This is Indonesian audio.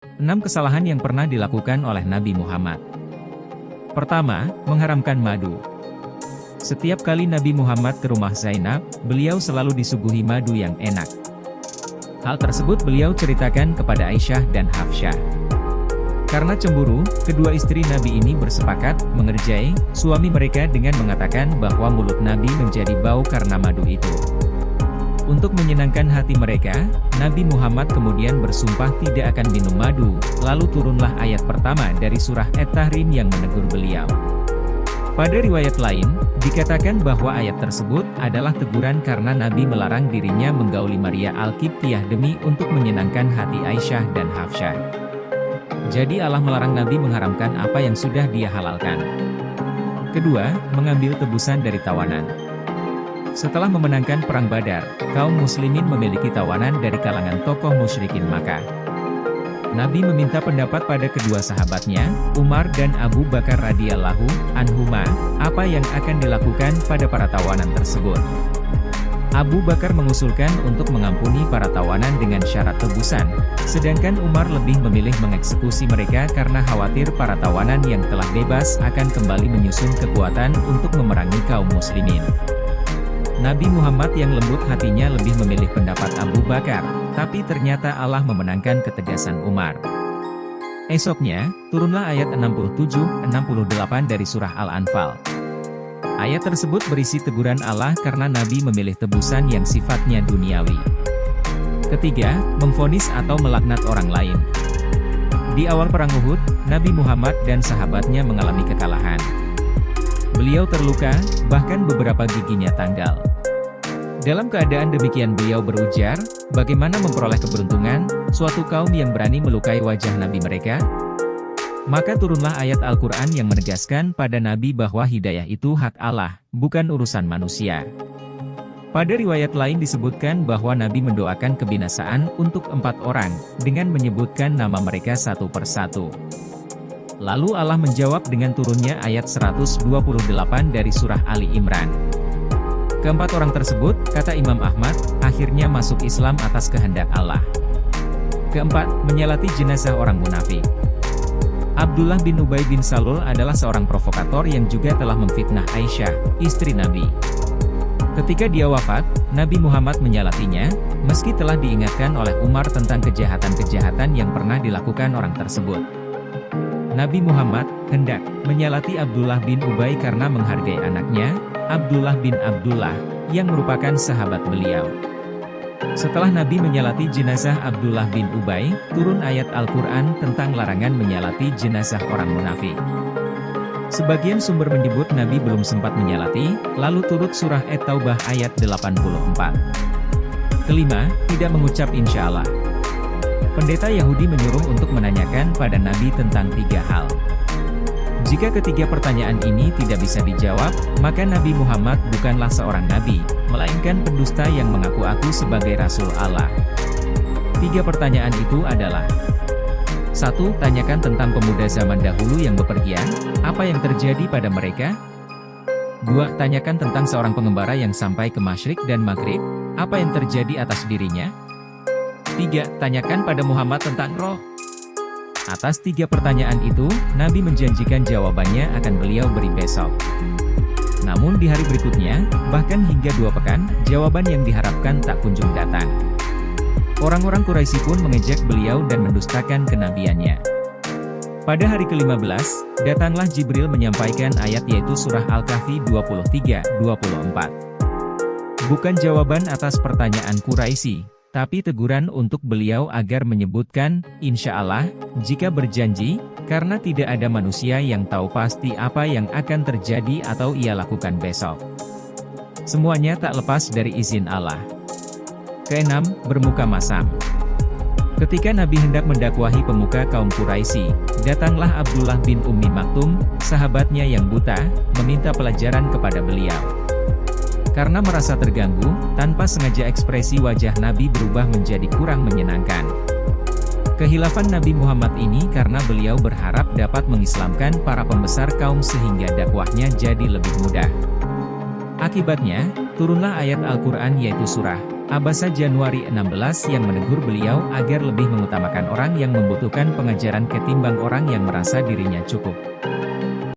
6 kesalahan yang pernah dilakukan oleh Nabi Muhammad. Pertama, mengharamkan madu. Setiap kali Nabi Muhammad ke rumah Zainab, beliau selalu disuguhi madu yang enak. Hal tersebut beliau ceritakan kepada Aisyah dan Hafsyah. Karena cemburu, kedua istri Nabi ini bersepakat mengerjai suami mereka dengan mengatakan bahwa mulut Nabi menjadi bau karena madu itu. Untuk menyenangkan hati mereka, Nabi Muhammad kemudian bersumpah tidak akan minum madu, lalu turunlah ayat pertama dari surah At-Tahrim yang menegur beliau. Pada riwayat lain, dikatakan bahwa ayat tersebut adalah teguran karena Nabi melarang dirinya menggauli Maria Al-Qibtiyah demi untuk menyenangkan hati Aisyah dan Hafsyah. Jadi Allah melarang Nabi mengharamkan apa yang sudah Dia halalkan. Kedua, mengambil tebusan dari tawanan. Setelah memenangkan Perang Badar, kaum muslimin memiliki tawanan dari kalangan tokoh musyrikin Makkah. Nabi meminta pendapat pada kedua sahabatnya, Umar dan Abu Bakar radhiyallahu anhuma, apa yang akan dilakukan pada para tawanan tersebut. Abu Bakar mengusulkan untuk mengampuni para tawanan dengan syarat tebusan, sedangkan Umar lebih memilih mengeksekusi mereka karena khawatir para tawanan yang telah bebas akan kembali menyusun kekuatan untuk memerangi kaum muslimin. Nabi Muhammad yang lembut hatinya lebih memilih pendapat Abu Bakar, tapi ternyata Allah memenangkan ketegasan Umar. Esoknya, turunlah ayat 67-68 dari surah Al-Anfal. Ayat tersebut berisi teguran Allah karena Nabi memilih tebusan yang sifatnya duniawi. Ketiga, memvonis atau melaknat orang lain. Di awal Perang Uhud, Nabi Muhammad dan sahabatnya mengalami kekalahan. Beliau terluka, bahkan beberapa giginya tanggal. Dalam keadaan demikian beliau berujar, bagaimana memperoleh keberuntungan, suatu kaum yang berani melukai wajah Nabi mereka? Maka turunlah ayat Al-Quran yang menegaskan pada Nabi bahwa hidayah itu hak Allah, bukan urusan manusia. Pada riwayat lain disebutkan bahwa Nabi mendoakan kebinasaan untuk 4 orang, dengan menyebutkan nama mereka satu persatu. Lalu Allah menjawab dengan turunnya ayat 128 dari surah Ali Imran. Keempat orang tersebut, kata Imam Ahmad, akhirnya masuk Islam atas kehendak Allah. Keempat, menyalati jenazah orang munafik. Abdullah bin Ubay bin Salul adalah seorang provokator yang juga telah memfitnah Aisyah, istri Nabi. Ketika dia wafat, Nabi Muhammad menyalatinya, meski telah diingatkan oleh Umar tentang kejahatan-kejahatan yang pernah dilakukan orang tersebut. Nabi Muhammad hendak menyalati Abdullah bin Ubay karena menghargai anaknya, Abdullah bin Abdullah, yang merupakan sahabat beliau. Setelah Nabi menyalati jenazah Abdullah bin Ubay, turun ayat Al-Quran tentang larangan menyalati jenazah orang munafik. Sebagian sumber menyebut Nabi belum sempat menyalati, lalu turut surah At-Taubah ayat 84. Kelima, tidak mengucap insya Allah. Pendeta Yahudi menyuruh untuk menanyakan pada Nabi tentang 3 hal. Jika ketiga pertanyaan ini tidak bisa dijawab, maka Nabi Muhammad bukanlah seorang nabi, melainkan pendusta yang mengaku-aku sebagai Rasul Allah. 3 pertanyaan itu adalah: 1. Tanyakan tentang pemuda zaman dahulu yang bepergian, apa yang terjadi pada mereka? 2. Tanyakan tentang seorang pengembara yang sampai ke Masyrik dan Maghrib, apa yang terjadi atas dirinya? 3. Tanyakan pada Muhammad tentang roh. Atas 3 pertanyaan itu, Nabi menjanjikan jawabannya akan beliau beri besok. Namun di hari berikutnya, bahkan hingga 2 pekan, jawaban yang diharapkan tak kunjung datang. Orang-orang Quraisy pun mengejek beliau dan mendustakan kenabiannya. Pada hari ke-15, datanglah Jibril menyampaikan ayat yaitu surah Al-Kahfi 23-24. Bukan jawaban atas pertanyaan Quraisy, tapi teguran untuk beliau agar menyebutkan, insya Allah, jika berjanji, karena tidak ada manusia yang tahu pasti apa yang akan terjadi atau ia lakukan besok. Semuanya tak lepas dari izin Allah. Keenam, bermuka masam. Ketika Nabi hendak mendakwahi pemuka kaum Quraisy, datanglah Abdullah bin Ummi Maktum, sahabatnya yang buta, meminta pelajaran kepada beliau. Karena merasa terganggu, tanpa sengaja ekspresi wajah Nabi berubah menjadi kurang menyenangkan. Kehilafan Nabi Muhammad ini karena beliau berharap dapat mengislamkan para pembesar kaum sehingga dakwahnya jadi lebih mudah. Akibatnya, turunlah ayat Al-Quran yaitu surah Abasa Januari 16 yang menegur beliau agar lebih mengutamakan orang yang membutuhkan pengajaran ketimbang orang yang merasa dirinya cukup.